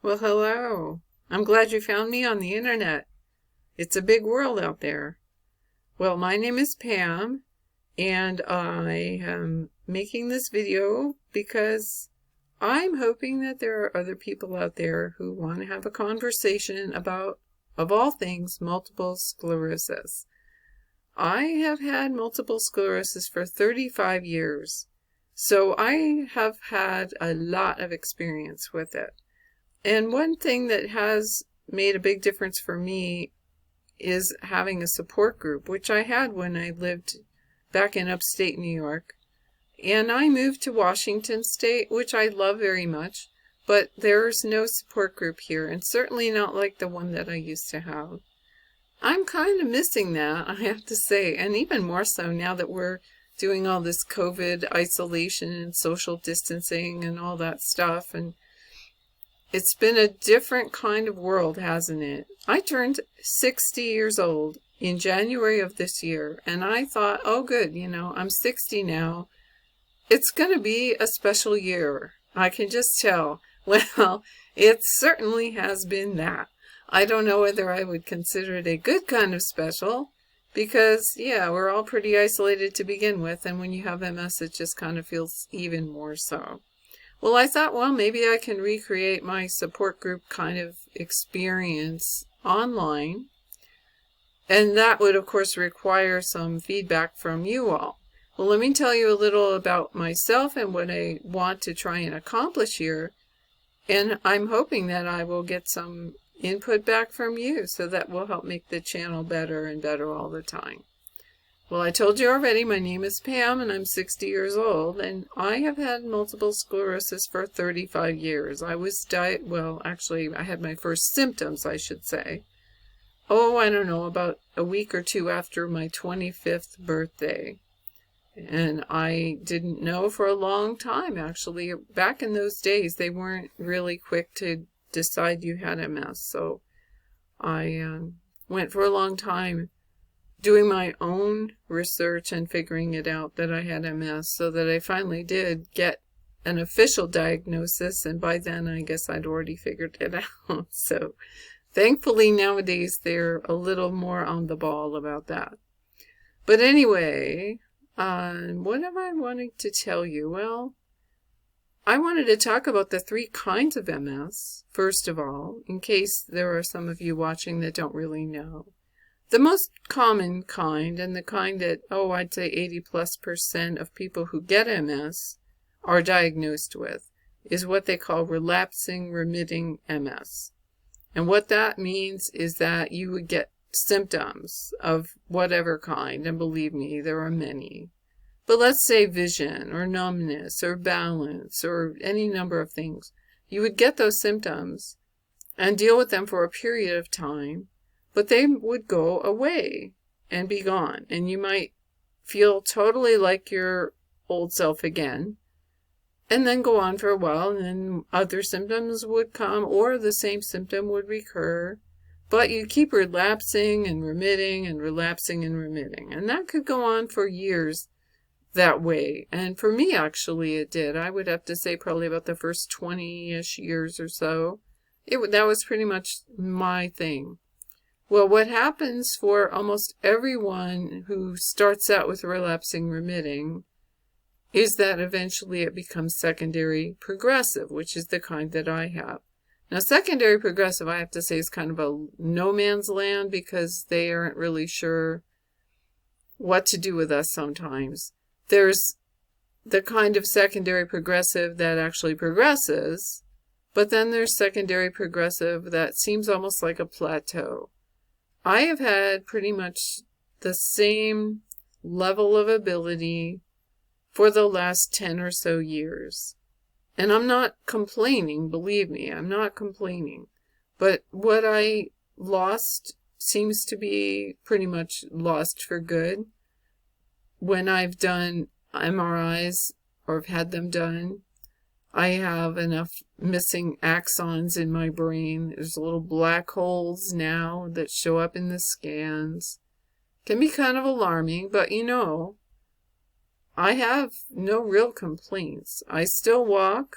Well, hello. I'm glad you found me on the internet. It's a big world out there. Well, my name is Pam, and I am making this video because I'm hoping that there are other people out there who want to have a conversation about, of all things, multiple sclerosis. I have had multiple sclerosis for 35 years, so I have had a lot of experience with it. And one thing that has made a big difference for me is having a support group, which I had when I lived back in upstate New York. And I moved to Washington State, which I love very much, but there's no support group here, and certainly not like the one that I used to have. I'm kind of missing that, I have to say, and even more so now that we're doing all this COVID isolation and social distancing and all that stuff, and it's been a different kind of world, hasn't it? I turned 60 years old in January of this year, and I thought, oh good, I'm 60 now. It's going to be a special year. I can just tell. Well, it certainly has been that. I don't know whether I would consider it a good kind of special, because, yeah, we're all pretty isolated to begin with, and when you have MS, it just kind of feels even more so. Well, I thought, well, maybe I can recreate my support group kind of experience online. And that would, of course, require some feedback from you all. Well, let me tell you a little about myself and what I want to try and accomplish here. And I'm hoping that I will get some input back from you, so that will help make the channel better and better all the time. Well, I told you already, my name is Pam, and I'm 60 years old, and I have had multiple sclerosis for 35 years. I was I had my first symptoms, I should say. Oh, I don't know, about a week or two after my 25th birthday. And I didn't know for a long time, actually. Back in those days, they weren't really quick to decide you had MS, so I went for a long time doing my own research and figuring it out that I had MS, so that I finally did get an official diagnosis, and by then I guess I'd already figured it out. So thankfully nowadays they're a little more on the ball about that. But anyway, what am I wanting to tell you? Well, I wanted to talk about the 3 kinds of MS, first of all, in case there are some of you watching that don't really know. The most common kind, and the kind that, I'd say 80+% of people who get MS are diagnosed with, is what they call relapsing remitting MS. And what that means is that you would get symptoms of whatever kind, and believe me, there are many. But let's say vision, or numbness, or balance, or any number of things. You would get those symptoms and deal with them for a period of time, but they would go away and be gone. And you might feel totally like your old self again, and then go on for a while, and then other symptoms would come, or the same symptom would recur. But you keep relapsing and remitting and relapsing and remitting. And that could go on for years that way. And for me, actually, it did. I would have to say probably about the first 20-ish years or so. That was pretty much my thing. Well, what happens for almost everyone who starts out with relapsing remitting is that eventually it becomes secondary progressive, which is the kind that I have. Now, secondary progressive, I have to say, is kind of a no man's land, because they aren't really sure what to do with us sometimes. There's the kind of secondary progressive that actually progresses, but then there's secondary progressive that seems almost like a plateau. I have had pretty much the same level of ability for the last 10 or so years. And I'm not complaining, believe me, I'm not complaining. But what I lost seems to be pretty much lost for good. When I've done MRIs, or have had them done, I have enough missing axons in my brain. There's little black holes now that show up in the scans. Can be kind of alarming, but I have no real complaints. I still walk.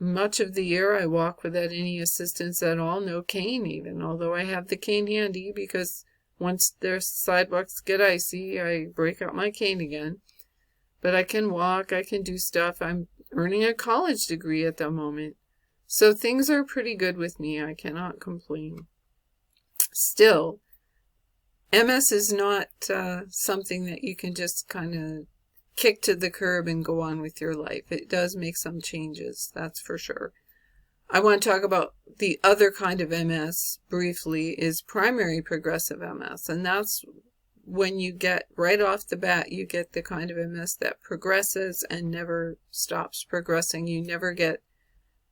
much of the year I walk without any assistance at all, no cane even, although I have the cane handy because once their sidewalks get icy, I break out my cane again. But I can walk, I can do stuff. I'm earning a college degree at the moment. So things are pretty good with me. I cannot complain. Still, MS is not something that you can just kind of kick to the curb and go on with your life. It does make some changes, that's for sure. I want to talk about the other kind of MS briefly, is primary progressive MS. And that's when you get, right off the bat, you get the kind of MS that progresses and never stops progressing. You never get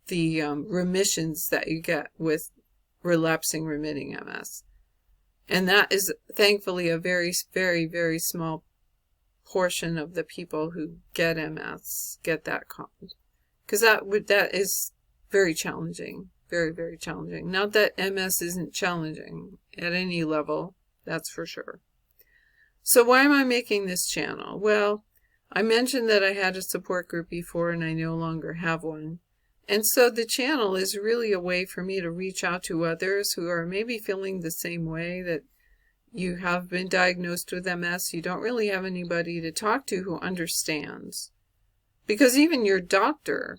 the remissions that you get with relapsing remitting MS. And that is thankfully a very, very, very small portion of the people who get MS get that kind. Because that is very challenging. Very, very challenging. Not that MS isn't challenging at any level, that's for sure. So why am I making this channel? Well, I mentioned that I had a support group before and I no longer have one. And so the channel is really a way for me to reach out to others who are maybe feeling the same way, that you have been diagnosed with MS. You don't really have anybody to talk to who understands. Because even your doctor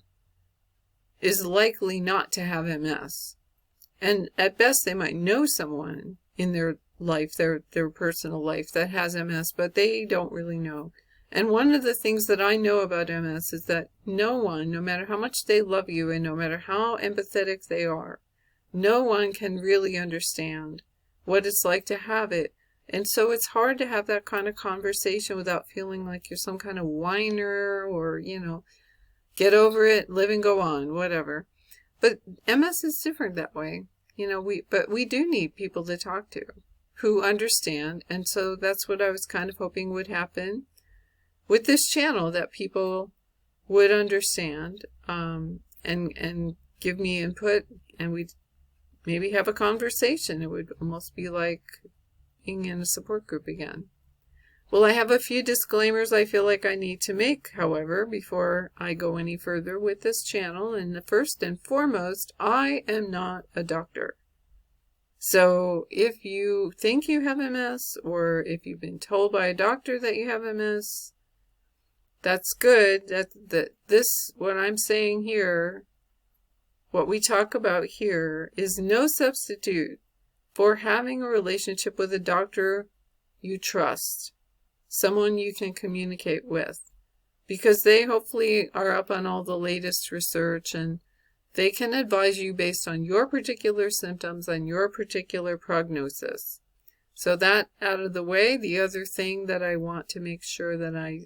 is likely not to have MS. And at best they might know someone in their life, their personal life, that has MS, but they don't really know. And one of the things that I know about MS is that no one, no matter how much they love you and no matter how empathetic they are, no one can really understand what it's like to have it. And so it's hard to have that kind of conversation without feeling like you're some kind of whiner or, get over it, live and go on, whatever. But MS is different that way. But we do need people to talk to who understand. And so that's what I was kind of hoping would happen with this channel, that people would understand and give me input, and we'd maybe have a conversation. It would almost be like being in a support group again. Well, I have a few disclaimers I feel like I need to make, however, before I go any further with this channel. And the first and foremost, I am not a doctor. So if you think you have MS, or if you've been told by a doctor that you have MS, that's good. What I'm saying here, what we talk about here, is no substitute for having a relationship with a doctor you trust, someone you can communicate with, because they hopefully are up on all the latest research and they can advise you based on your particular symptoms and your particular prognosis. So that out of the way, the other thing that I want to make sure that I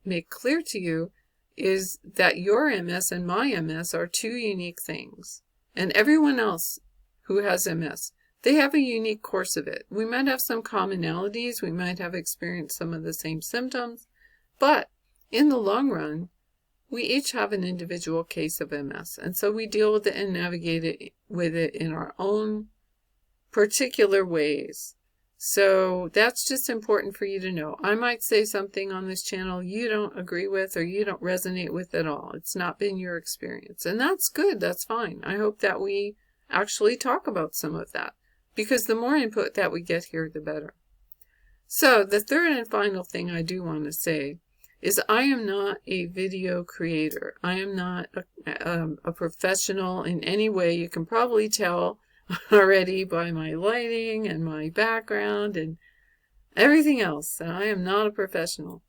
make clear to you is that your MS and my MS are two unique things. And everyone else who has MS, they have a unique course of it. We might have some commonalities, we might have experienced some of the same symptoms, but in the long run, we each have an individual case of MS. And so we deal with it and navigate with it in our own particular ways. So that's just important for you to know. I might say something on this channel you don't agree with or you don't resonate with at all. It's not been your experience. And that's good. That's fine. I hope that we actually talk about some of that, because the more input that we get here, the better. So the third and final thing I do want to say is I am not a video creator. I am not a professional in any way. You can probably tell already by my lighting and my background and everything else. I am not a professional.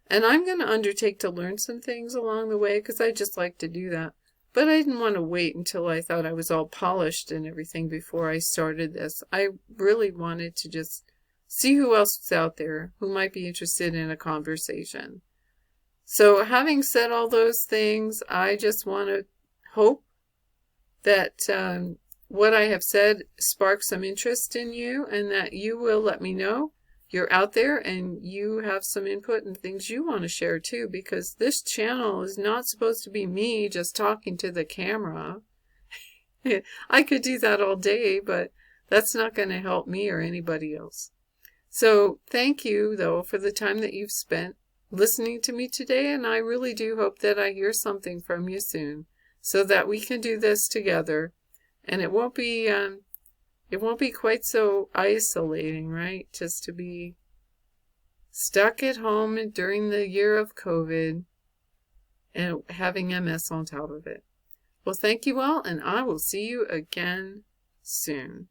And I'm going to undertake to learn some things along the way, because I just like to do that. But I didn't want to wait until I thought I was all polished and everything before I started this. I really wanted to just see who else is out there who might be interested in a conversation. So having said all those things, I just want to hope that what I have said sparks some interest in you, and that you will let me know you're out there and you have some input and things you want to share too, because this channel is not supposed to be me just talking to the camera. I could do that all day, but that's not going to help me or anybody else. So thank you, though, for the time that you've spent listening to me today, and I really do hope that I hear something from you soon. so that we can do this together, and it won't be quite so isolating, right? Just to be stuck at home during the year of COVID and having MS on top of it. Well, thank you all, and I will see you again soon.